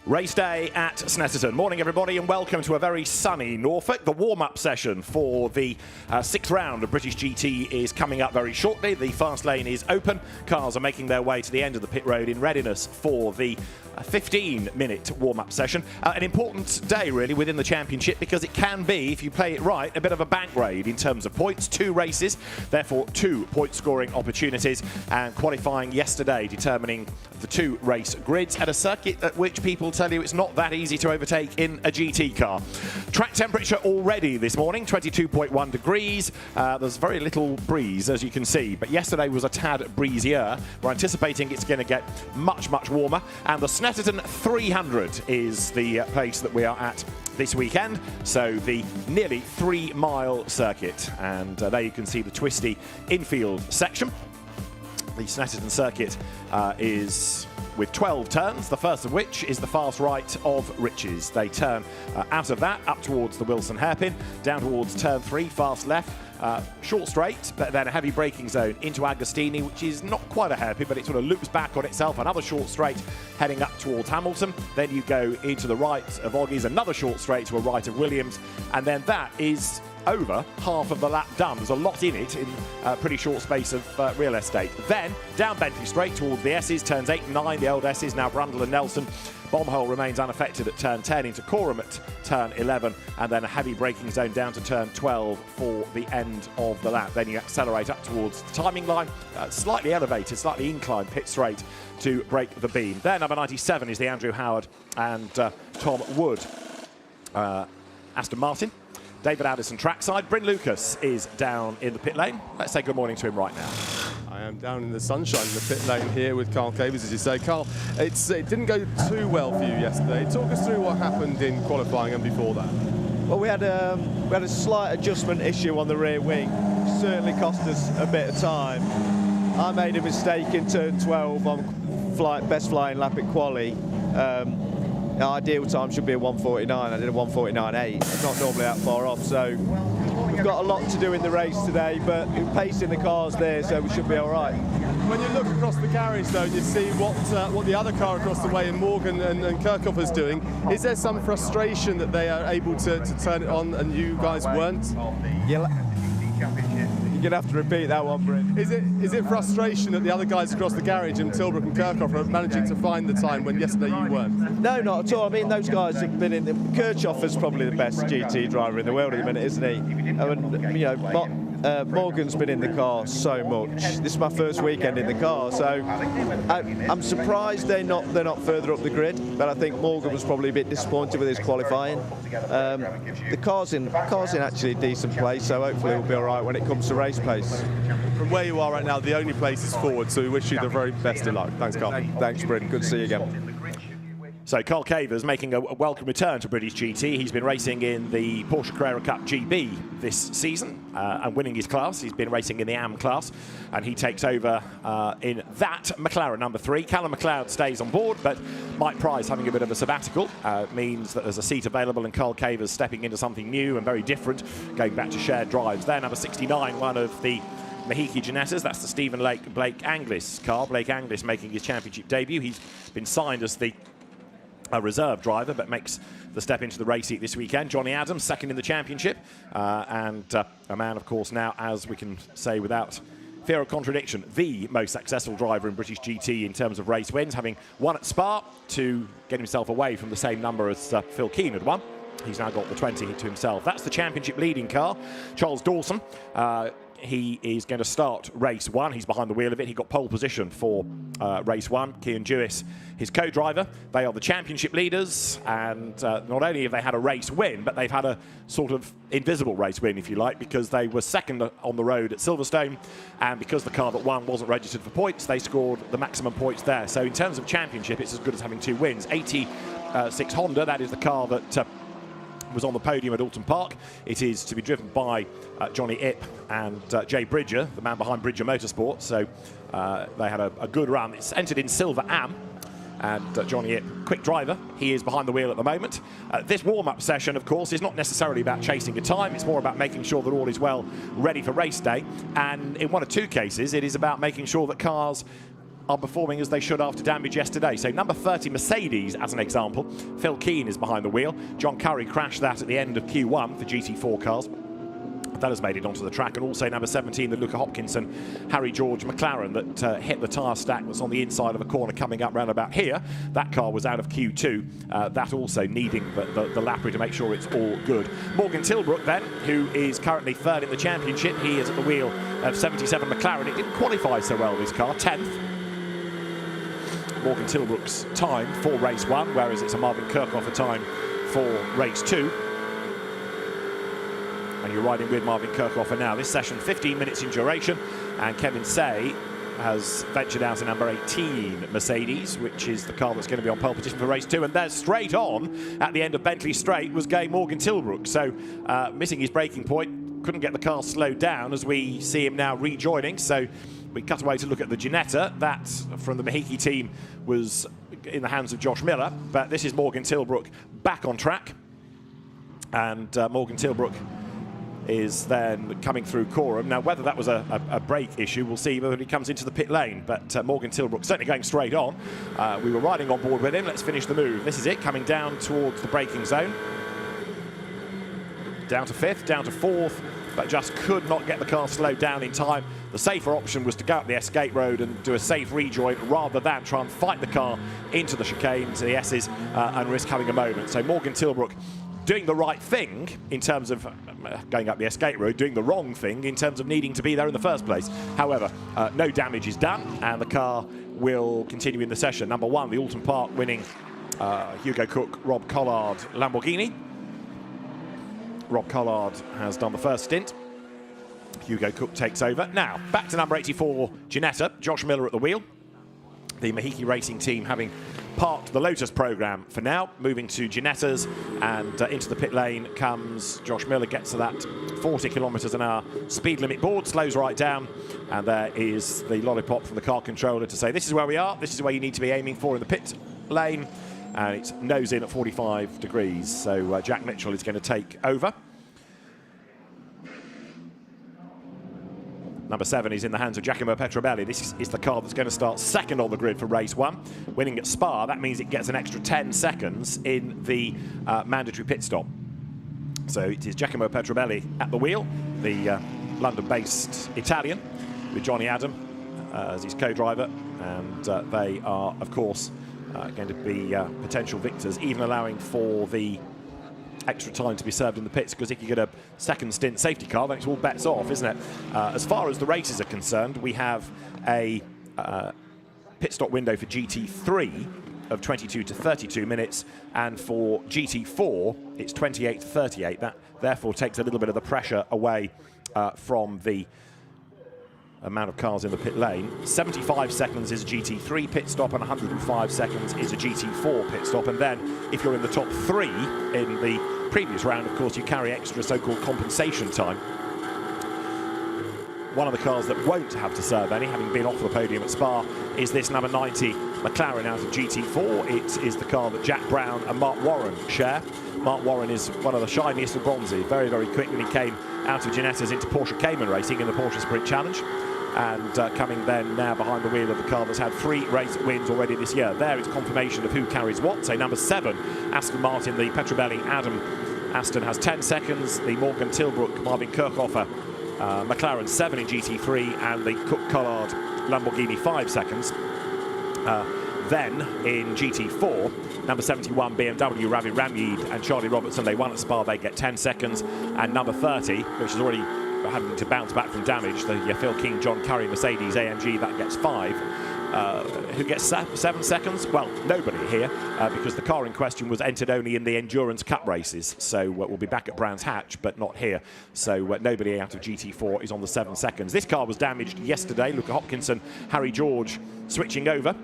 Race day at Snetterton. Morning everybody and welcome to a very sunny Norfolk. The warm-up session for the sixth round of British GT is coming up very shortly. The fast lane is open. Cars are making their way to the end of the pit road in readiness for the 15-minute warm-up session. An important day really within the championship because it can be, if you play it right, a bit of a bank raid in terms of points. 2 races, therefore 2 point scoring opportunities, and qualifying yesterday determining the 2 race grids at a circuit at which people tell you it's not that easy to overtake in a GT car. Track temperature already this morning, 22.1 degrees. There's very little breeze, as you can see, but yesterday was a tad breezier. We're anticipating it's going to get much, much warmer, and the Snetterton 300 is the place that we are at this weekend, so the nearly 3-mile circuit, and there you can see the twisty infield section. The Snetterton circuit is with 12 turns, the first of which is the fast right of Riches. They turn out of that up towards the Wilson hairpin, down towards turn 3, fast left, short straight, but then a heavy braking zone into Agostini, which is not quite a hairpin, but it sort of loops back on itself. Another short straight heading up towards Hamilton. Then you go into the right of Oggies, another short straight to a right of Williams, and then that is over half of the lap done. There's a lot in it in a pretty short space of real estate. Then down Bentley Straight towards the S's, turns 8 and 9, the old S's, now Brundle and Nelson. Bombhole remains unaffected at turn 10, into Coram at turn 11, and then a heavy braking zone down to turn 12 for the end of the lap. Then you accelerate up towards the timing line, slightly elevated, slightly inclined pit straight to break the beam. There, number 97 is the Andrew Howard and Tom Wood Aston Martin. David Addison trackside. Bryn Lucas is down in the pit lane. Let's say good morning to him right now. I am down in the sunshine in the pit lane here with Carl Cavers, as you say. Carl, it didn't go too well for you yesterday. Talk us through what happened in qualifying and before that. Well, we had a slight adjustment issue on the rear wing. Certainly cost us a bit of time. I made a mistake in turn 12 on best flying lap at quali. Ideal time should be a 1:49. I did a 1:49.8. It's not normally that far off, so we've got a lot to do in the race today, but we're pacing the cars there, so we should be all right. When you look across the garage, though, and you see what the other car across the way, and Morgan and Kirchhoff's doing, is there some frustration that they are able to turn it on and you guys weren't? You're going to have to repeat that one, Bryn. Is it frustration that the other guys across the garage and Tilbrook and Kirchhoff are managing to find the time when yesterday you weren't? No, not at all. I mean, those guys have been in. Kirchhoff is probably the best GT driver in the world at the minute, isn't he? And, you know, Morgan's been in the car so much. This is my first weekend in the car, so I'm surprised they're not further up the grid. But I think Morgan was probably a bit disappointed with his qualifying. The car's in actually a decent place, so hopefully we'll be all right when it comes to race pace. From where you are right now, the only place is forward, so we wish you the very best of luck. Thanks, Carl. Thanks, Bryn. Good to see you again. So Carl Cavers making a welcome return to British GT. He's been racing in the Porsche Carrera Cup GB this season and winning his class. He's been racing in the AM class, and he takes over in that McLaren number 3. Callum McLeod stays on board, but Mike Price having a bit of a sabbatical means that there's a seat available, and Carl Cavers stepping into something new and very different, going back to shared drives. There, number 69, one of the Mahiki Janettas, that's the Stephen Blake Anglis car. Blake Anglis making his championship debut. He's been signed as the reserve driver, but makes the step into the race seat this weekend. Johnny Adams, second in the championship, and a man, of course, now, as we can say without fear of contradiction, the most successful driver in British GT in terms of race wins, having won at Spa to get himself away from the same number as Phil Keane had won. He's now got the 20 to himself. That's the championship leading car, Charles Dawson. He is going to start race 1. He's behind the wheel of it. He got pole position for race 1. Cian Jewis, his co-driver. They are the championship leaders, and not only have they had a race win, but they've had a sort of invisible race win, if you like, because they were second on the road at Silverstone, and because the car that won wasn't registered for points, they scored the maximum points there. So in terms of championship, it's as good as having 2 wins. 86 Honda, that is the car that was on the podium at Alton Park. It is to be driven by Johnny Ipp and Jay Bridger, the man behind Bridger Motorsports. So they had a good run. It's entered in Silver Am, and Johnny Ipp, quick driver, he is behind the wheel at the moment. This warm-up session, of course, is not necessarily about chasing a time. It's more about making sure that all is well ready for race day. And in 1 or 2 cases, it is about making sure that cars are performing as they should after damage yesterday. So number 30 Mercedes, as an example, Phil Keane is behind the wheel. John Curry crashed that at the end of Q1 for GT4 cars. That has made it onto the track. And also number 17, the Luca Hopkinson, Harry George McLaren that hit the tyre stack that's on the inside of a corner coming up round about here. That car was out of Q2. That also needing the lappery to make sure it's all good. Morgan Tilbrook then, who is currently third in the championship. He is at the wheel of 77 McLaren. It didn't qualify so well, this car, 10th. Morgan Tilbrook's time for race 1, whereas it's a Marvin Kirchhofer time for race 2. And you're riding with Marvin Kirchhofer now. This session, 15 minutes in duration, and Kevin Say has ventured out in number 18 Mercedes, which is the car that's going to be on pole position for race 2. And there, straight on at the end of Bentley Straight, was going Morgan Tilbrook. So missing his braking point, couldn't get the car slowed down as we see him now rejoining. So we cut away to look at the Ginetta. That from the Mahiki team was in the hands of Josh Miller, but this is Morgan Tilbrook back on track, and Morgan Tilbrook is then coming through Coram. Now, whether that was a brake issue, we'll see whether he comes into the pit lane. But Morgan Tilbrook certainly going straight on. We were riding on board with him. Let's finish the move. This is it, coming down towards the braking zone. Down to 5th, down to 4th, but just could not get the car slowed down in time. The safer option was to go up the escape road and do a safe rejoin rather than try and fight the car into the chicane, to the S's, and risk having a moment. So Morgan Tilbrook doing the right thing in terms of going up the escape road, doing the wrong thing in terms of needing to be there in the first place. However, no damage is done, and the car will continue in the session. Number 1, the Alton Park winning Hugo Cook, Rob Collard Lamborghini. Rob Collard has done the first stint. Hugo Cook takes over. Now, back to number 84, Ginetta. Josh Miller at the wheel. The Mahiki Racing team having parked the Lotus programme for now, moving to Ginetta's, and into the pit lane comes Josh Miller, gets to that 40 kilometres an hour speed limit board, slows right down, and there is the lollipop from the car controller to say this is where we are, this is where you need to be aiming for in the pit lane, and it's nose in at 45 degrees, so Jack Mitchell is going to take over. Number 7 is in the hands of Giacomo Petrobelli. This is the car that's going to start second on the grid for race 1. Winning at Spa, that means it gets an extra 10 seconds in the mandatory pit stop. So it is Giacomo Petrobelli at the wheel, the London-based Italian, with Johnny Adam as his co-driver. And they are, of course, going to be potential victors, even allowing for the extra time to be served in the pits, because if you get a second stint safety car, then it's all bets off, isn't it? As far as the races are concerned, we have a pit stop window for GT3 of 22 to 32 minutes, and for GT4 it's 28 to 38. That therefore takes a little bit of the pressure away from the amount of cars in the pit lane. 75 seconds is a GT3 pit stop, and 105 seconds is a GT4 pit stop. And then if you're in the top 3 in the previous round, of course, you carry extra so-called compensation time. One of the cars that won't have to serve any, having been off the podium at Spa, is this number 90 McLaren out of GT4. It is the car that Jack Brown and Mark Warren share. Mark Warren is one of the shiniest of bronzy, very, very quick when he came out of Ginetta's into Porsche Cayman racing in the Porsche Sprint Challenge. And coming then now behind the wheel of the car that's had 3 race wins already this year. There it's confirmation of who carries what. So number 7, Aston Martin, the Petrobelli Adam Aston has 10 seconds. The Morgan Tilbrook, Marvin Kirchhofer, McLaren 7 in GT3, and the Cook Collard Lamborghini 5 seconds. Then in GT4, number 71 BMW Ravi Ramyeed and Charlie Robertson, they won at Spa, they get 10 seconds. And number 30, which is already having to bounce back from damage, the Phil King, John Curry Mercedes AMG, that gets 5. Who gets 7 seconds? Well, nobody here, because the car in question was entered only in the Endurance Cup races. So we'll be back at Brands Hatch, but not here. So nobody out of GT4 is on the 7 seconds. This car was damaged yesterday. Luca Hopkinson, Harry George switching over.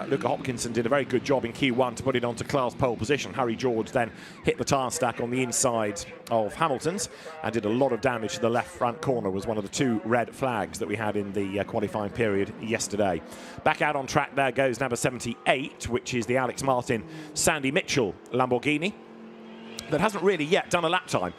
Luca Hopkinson did a very good job in Q1 to put it onto class pole position. Harry George then hit the tyre stack on the inside of Hamilton's and did a lot of damage to the left front corner. Was one of the 2 red flags that we had in the qualifying period yesterday. Back out on track there goes number 78, which is the Alex Martin Sandy Mitchell Lamborghini. that hasn't really yet done a lap time.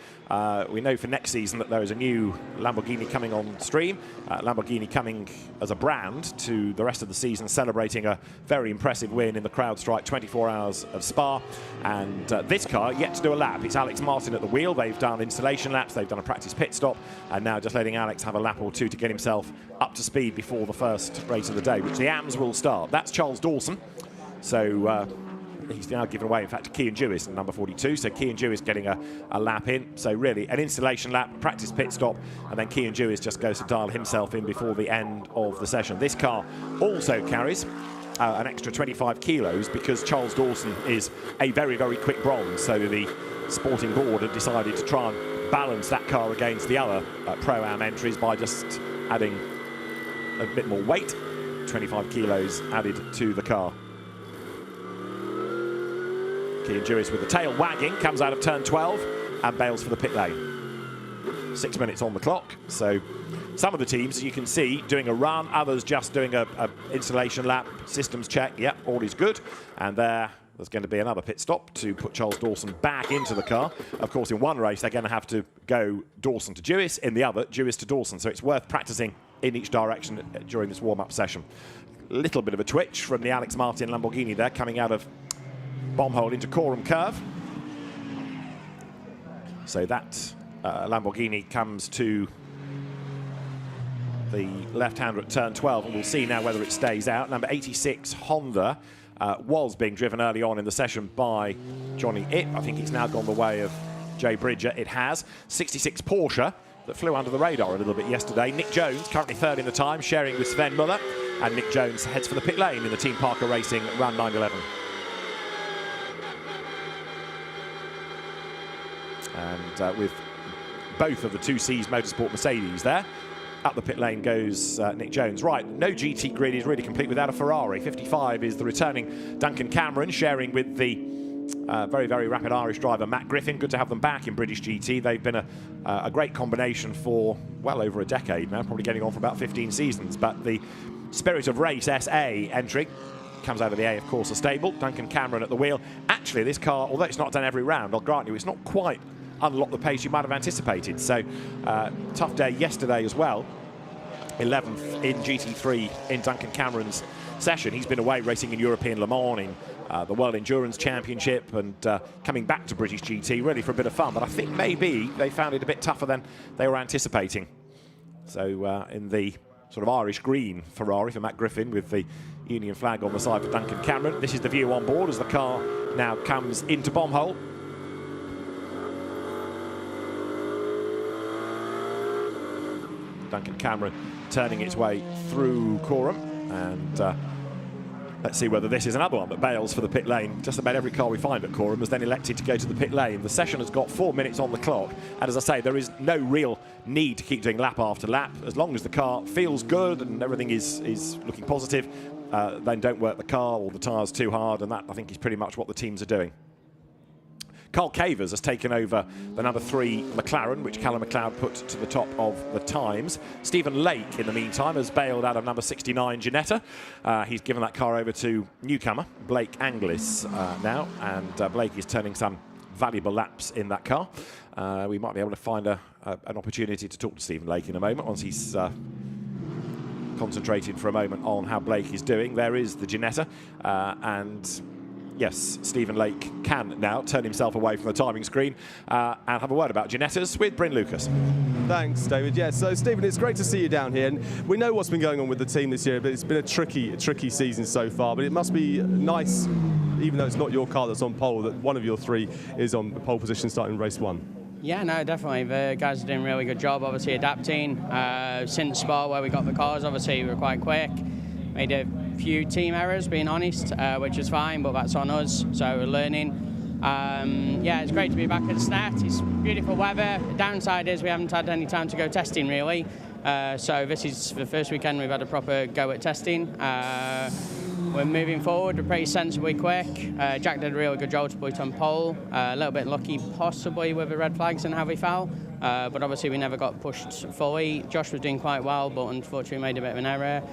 We know for next season that there is a new Lamborghini coming on stream. Lamborghini coming as a brand to the rest of the season, celebrating a very impressive win in the CrowdStrike 24 Hours of Spa. And this car yet to do a lap. It's Alex Martin at the wheel. They've done installation laps, they've done a practice pit stop, and now just letting Alex have a lap or two to get himself up to speed before the first race of the day, which the AMS will start. That's Charles Dawson. So he's now given away, in fact, to Kean Jewis in number 42. So Kean Jewis getting a lap in. So really, an installation lap, practice pit stop, and then Kean Jewis just goes to dial himself in before the end of the session. This car also carries an extra 25 kilos because Charles Dawson is a very, very quick bronze. So the sporting board had decided to try and balance that car against the other Pro-Am entries by just adding a bit more weight, 25 kilos added to the car. Kean Jewis with the tail wagging, comes out of turn 12 and bails for the pit lane. 6 minutes on the clock. So some of the teams, as you can see, doing a run, others just doing a installation lap, systems check. Yep, all is good. And there's going to be another pit stop to put Charles Dawson back into the car. Of course, in one race, they're going to have to go Dawson to Jewis, in the other, Jewis to Dawson. So it's worth practicing in each direction during this warm-up session. A little bit of a twitch from the Alex Martin Lamborghini there, coming out of bomb hole into Coram curve. So that Lamborghini comes to the left-hander at turn 12, and we'll see now whether it stays out. Number 86 Honda was being driven early on in the session by Johnny Ipp. I think it's now gone the way of Jay Bridger. It has. 66 Porsche that flew under the radar a little bit yesterday. Nick Jones currently third in the time, sharing with Sven Muller, and Nick Jones heads for the pit lane in the Team Parker Racing round 911. And with both of the 2Cs Motorsport Mercedes there, up the pit lane goes Nick Jones. Right, no GT grid is really complete without a Ferrari. 55 is the returning Duncan Cameron, sharing with the very, very rapid Irish driver Matt Griffin. Good to have them back in British GT. They've been a great combination for well over a decade now, probably getting on for about 15 seasons. But the Spirit of Race SA entry comes out of the A, of course, a stable. Duncan Cameron at the wheel. Actually, this car, although it's not done every round, I'll grant you, it's not quite unlocked the pace you might have anticipated. So, tough day yesterday as well. 11th in GT3 in Duncan Cameron's session. He's been away racing in European Le Mans, in the World Endurance Championship, and coming back to British GT really for a bit of fun. But I think maybe they found it a bit tougher than they were anticipating. So in the sort of Irish green Ferrari for Matt Griffin with the Union flag on the side for Duncan Cameron. This is the view on board as the car now comes into bomb hole. Duncan Cameron turning its way through Coram, and let's see whether this is another one that bails for the pit lane. Just about every car we find at Coram has then elected to go to the pit lane. The session has got 4 minutes on the clock, and as I say, there is no real need to keep doing lap after lap. As long as the car feels good and everything is looking positive, then don't work the car or the tyres too hard, and that, I think, is pretty much what the teams are doing. Carl Cavers has taken over the number 3 McLaren, which Callum McLeod put to the top of the times. Stephen Lake, in the meantime, has bailed out of number 69 Ginetta. He's given that car over to newcomer Blake Anglis now, and Blake is turning some valuable laps in that car. We might be able to find an opportunity to talk to Stephen Lake in a moment once he's concentrated for a moment on how Blake is doing. There is the Ginetta, and yes, Stephen Lake can now turn himself away from the timing screen and have a word about Ginettas with Bryn Lucas. Thanks, David. Yeah, so Stephen, it's great to see you down here, and we know what's been going on with the team this year, but it's been a tricky season so far. But it must be nice, even though it's not your car that's on pole, that one of your 3 is on pole position starting race 1. Yeah, no, definitely. The guys are doing a really good job, obviously adapting. Since Spa, where we got the cars, obviously we were quite quick. Made a few team errors, being honest, which is fine, but that's on us, so we're learning. Yeah, it's great to be back at Snet. It's beautiful weather. The downside is we haven't had any time to go testing, really. So this is the first weekend we've had a proper go at testing. We're moving forward, we're pretty sensibly quick. Jack did a really good job to put on pole. A little bit lucky, possibly, with the red flags and how we fell. but obviously we never got pushed fully. Josh was doing quite well, but unfortunately made a bit of an error.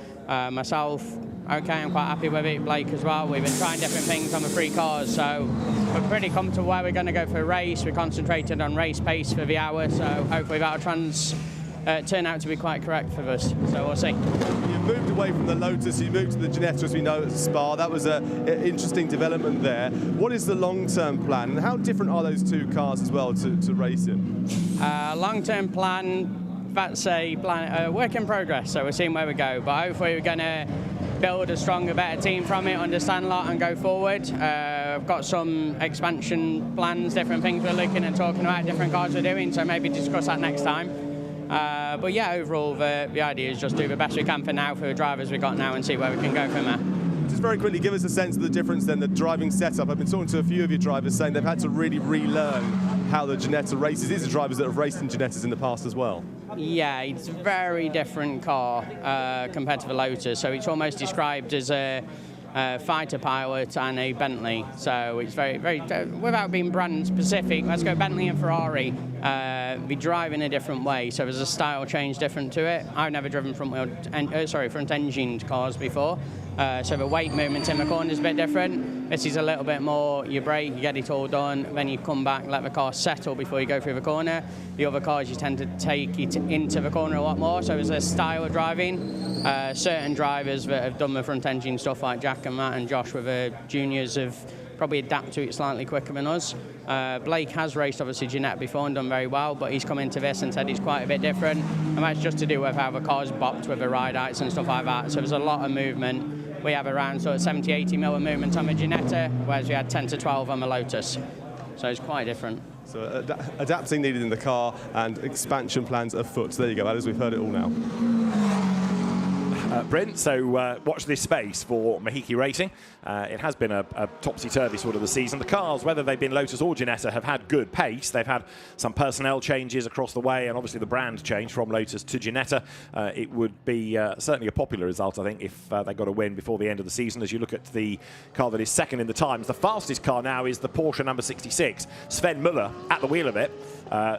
Myself, okay, I'm quite happy with it. Blake as well. We've been trying different things on the 3 cars, so we're pretty comfortable where we're going to go for a race. We concentrated on race pace for the hour, so hopefully that'll turn out to be quite correct for us. So we'll see. You moved away from the Lotus, you moved to the Ginetta, as we know, at Spa. That was an interesting development there. What is the long-term plan, and how different are those 2 cars as well to race in? Long-term plan, that's a work in progress, so we're seeing where we go. But hopefully we're going to build a stronger, better team from it, understand a lot and go forward. I've got some expansion plans, different things we're looking and talking about, different cars we're doing, so maybe discuss that next time. But yeah, overall the idea is just do the best we can for now for the drivers we've got now and see where we can go from there. Just very quickly, give us a sense of the difference then, the driving setup. I've been talking to a few of your drivers saying they've had to really relearn how the Ginetta races. These are drivers that have raced in Ginettas in the past as well. Yeah, it's a very different car compared to the Lotus, so it's almost described as a fighter pilot and a Bentley, so it's very, very, without being brand specific, let's go Bentley and Ferrari, we drive in a different way, so there's a style change different to it. I've never driven front-engined cars before, so the weight movement in the corner is a bit different. This is a little bit more, you brake, you get it all done, then you come back, let the car settle before you go through the corner. The other cars, you tend to take it into the corner a lot more, so there's a style of driving. Certain drivers that have done the front engine stuff like Jack and Matt and Josh with the juniors have probably adapted to it slightly quicker than us. Blake has raced obviously Ginetta before and done very well, but he's come into this and said he's quite a bit different, and that's just to do with how the car's bopped with the ride heights and stuff like that, so there's a lot of movement. We have around sort of 70-80 mil of movement on the Ginetta, whereas we had 10 to 12 on the Lotus, so it's quite different. So adapting needed in the car and expansion plans afoot. So there you go, Alice, we've heard it all now. Brent, so watch this space for Mahiki Racing. It has been a topsy-turvy sort of the season. The cars, whether they've been Lotus or Ginetta, have had good pace. They've had some personnel changes across the way, and obviously the brand change from Lotus to Ginetta. It would be certainly a popular result, I think, if they got a win before the end of the season. As you look at the car that is second in the times, the fastest car now is the Porsche number 66. Sven Muller at the wheel of it.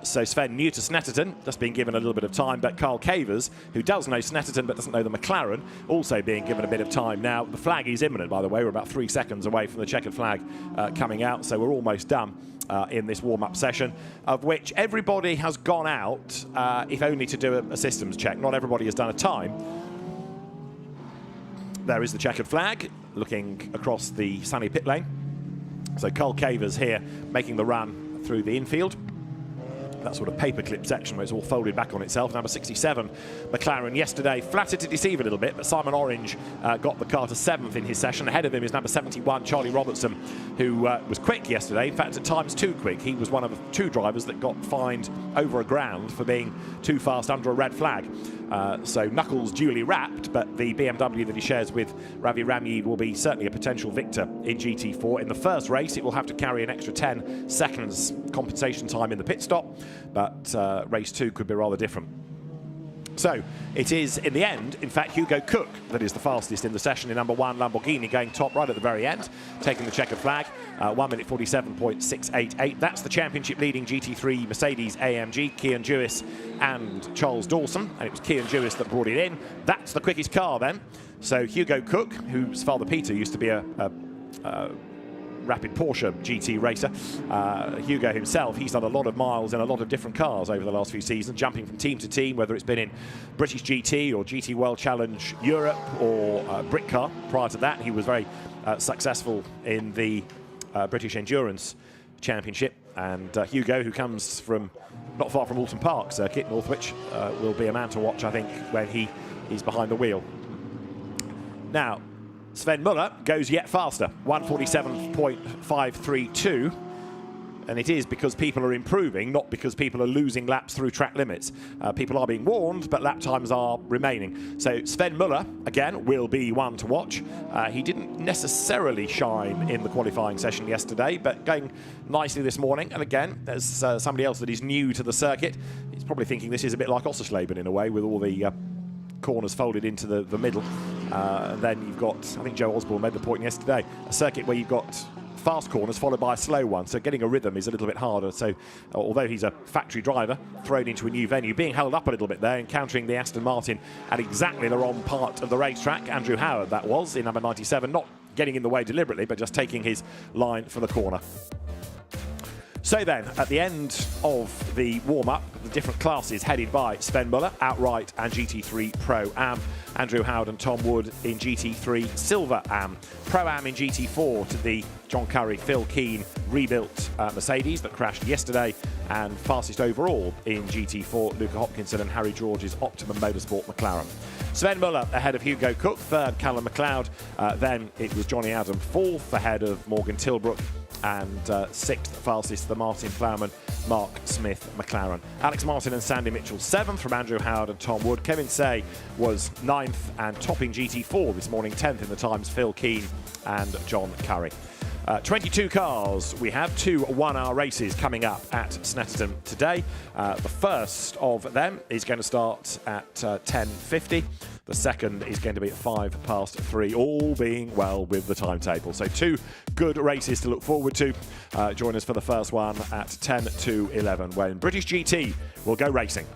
So Sven, new to Snetterton, just being given a little bit of time, but Carl Cavers, who does know Snetterton but doesn't know the McLaren, also being given a bit of time. Now, the flag is imminent, by the way. We're about 3 seconds away from the checkered flag coming out, so we're almost done in this warm-up session, of which everybody has gone out, if only to do a systems check. Not everybody has done a time. There is the checkered flag, looking across the sunny pit lane. So Carl Cavers here making the run through the infield. That sort of paperclip section where it's all folded back on itself. Number 67, McLaren yesterday flattered to deceive a little bit, but Simon Orange got the car to 7th in his session. Ahead of him is number 71, Charlie Robertson, who was quick yesterday. In fact, at times too quick. He was one of the 2 drivers that got fined over a grand for being too fast under a red flag. So knuckles duly wrapped, but the BMW that he shares with Ravi Ramyeed will be certainly a potential victor in GT4. In the first race, it will have to carry an extra 10 seconds compensation time in the pit stop, but race 2 could be rather different. So it is, in the end, in fact, Hugo Cook that is the fastest in the session in number 1 Lamborghini, going top right at the very end, taking the checkered flag, 1 minute 47.688. That's the championship leading GT3 Mercedes AMG, Kian Jewis and Charles Dawson, and it was Kian Jewis that brought it in. That's the quickest car then. So Hugo Cook, whose father Peter used to be a rapid Porsche GT racer. Hugo himself, he's done a lot of miles in a lot of different cars over the last few seasons, jumping from team to team, whether it's been in British GT or GT World Challenge Europe or Britcar. Prior to that, he was very successful in the British Endurance Championship. And Hugo, who comes from not far from Alton Park circuit, Northwich, will be a man to watch, I think, when he's behind the wheel. Now, Sven Muller goes yet faster, 147.532, and it is because people are improving, not because people are losing laps through track limits. People are being warned, but lap times are remaining. So Sven Muller, again, will be one to watch. He didn't necessarily shine in the qualifying session yesterday, but going nicely this morning. And again, there's somebody else that is new to the circuit. He's probably thinking this is a bit like Ossersleben in a way, with all the corners folded into the middle. Then you've got, I think Joe Osborne made the point yesterday, a circuit where you've got fast corners followed by a slow one, so getting a rhythm is a little bit harder. So although he's a factory driver thrown into a new venue, being held up a little bit there, encountering the Aston Martin at exactly the wrong part of the racetrack. Andrew Howard, that was, in number 97, not getting in the way deliberately, but just taking his line for the corner. So then, at the end of the warm-up, the different classes headed by Sven Muller, Outright and GT3 Pro-Am, Andrew Howard and Tom Wood in GT3 Silver-Am, Pro-Am in GT4 to the John Curry, Phil Keane rebuilt Mercedes that crashed yesterday, and fastest overall in GT4, Luca Hopkinson and Harry George's Optimum Motorsport McLaren. Sven Muller ahead of Hugo Cook, third Callum McLeod, then it was Johnny Adam fourth ahead of Morgan Tilbrook, and sixth fastest the Martin Plowman, Mark Smith McLaren. Alex Martin and Sandy Mitchell seventh from Andrew Howard and Tom Wood. Kevin Say was ninth and topping GT4 this morning, 10th in the times, Phil Keane and John Curry. 22 cars. We have 2 one-hour races coming up at Snetterton today. The first of them is going to start at 10:50. The second is going to be at 3:05, all being well with the timetable. So 2 good races to look forward to. Join us for the first one at 10 to 11 when British GT will go racing.